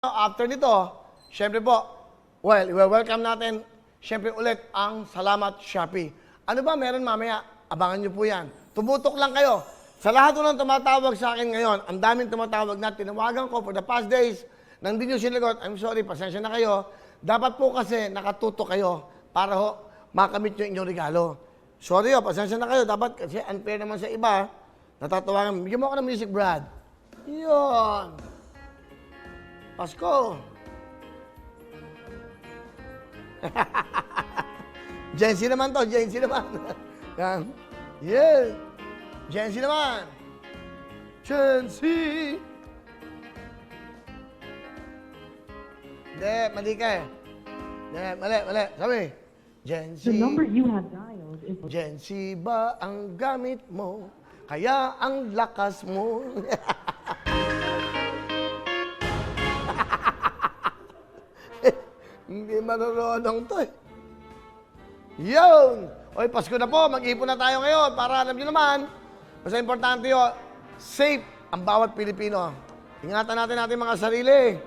After nito, syempre po, welcome natin, syempre ulit ang Salamat Shopee. Ano ba meron mamaya? Abangan nyo po yan. Tumutok lang kayo. Sa lahat ng tumatawag sa akin ngayon, ang daming tumatawag na tinawagan ko for the past days, nang di nyo sinagot, I'm sorry, pasensya na kayo. Dapat po kasi nakatutok kayo para ho, makamit nyo inyong regalo. Sorry pasensya na kayo. Dapat kasi unfair naman sa iba. Natatawagan, bigyan mo ako ng music, Brad. Yun. Pasko. Jency naman to, Jency naman. Yan. Yeah. Jency naman. Jency. Hindi, mali ka eh. Hindi, mali. Sabi, Jency. The number you have dialed is... Jency ba ang gamit mo? Kaya ang lakas mo. Hindi marunong to eh. Yun! Oy, Pasko na po. Mag-ipon na tayo ngayon para alam nyo naman, mas importante yun, safe ang bawat Pilipino. Ingatan natin ating mga sarili.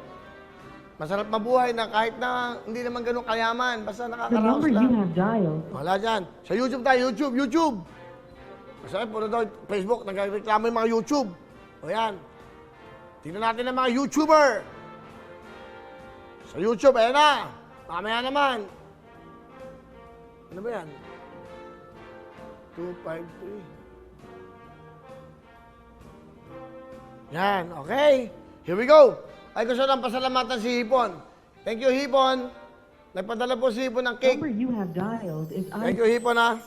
Masarap mabuhay na kahit na hindi naman ganun kayaman. Basta The nakakaraos number you lang. have dialed... Wala dyan. Sa YouTube tayo. YouTube. Masarap, puro daw Facebook. Nagreklamo yung mga YouTube. O yan. Tingnan natin ang mga YouTuber. Sa YouTube, ayan na. Mamaya naman. Ano ba yan? 253. Yan, okay. Here we go. Ay, gusto lang pasalamatan si Hipon. Thank you, Hipon. Nagpadala po si Hipon ng The cake. number you have dialed is... Thank you, Hipon, ha.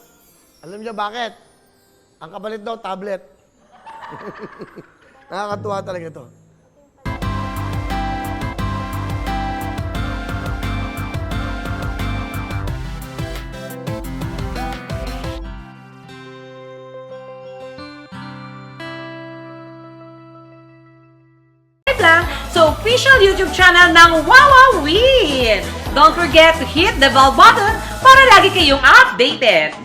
Alam niyo bakit? Ang kapalit daw, tablet. Nakakatuwa talaga ito. lang sa official YouTube channel ng Wowowin. Don't forget to hit the bell button para lagi kayong updated.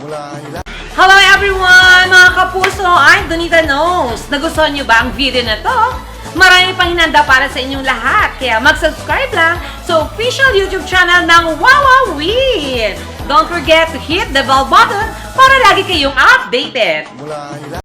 Hello everyone! Mga kapuso, I'm Donita Knows. Nagustuhan niyo ba ang video na to? Marami pang hinanda para sa inyong lahat, kaya mag-subscribe lang sa official YouTube channel ng Wowowin. Don't forget to hit the bell button para lagi kayong updated.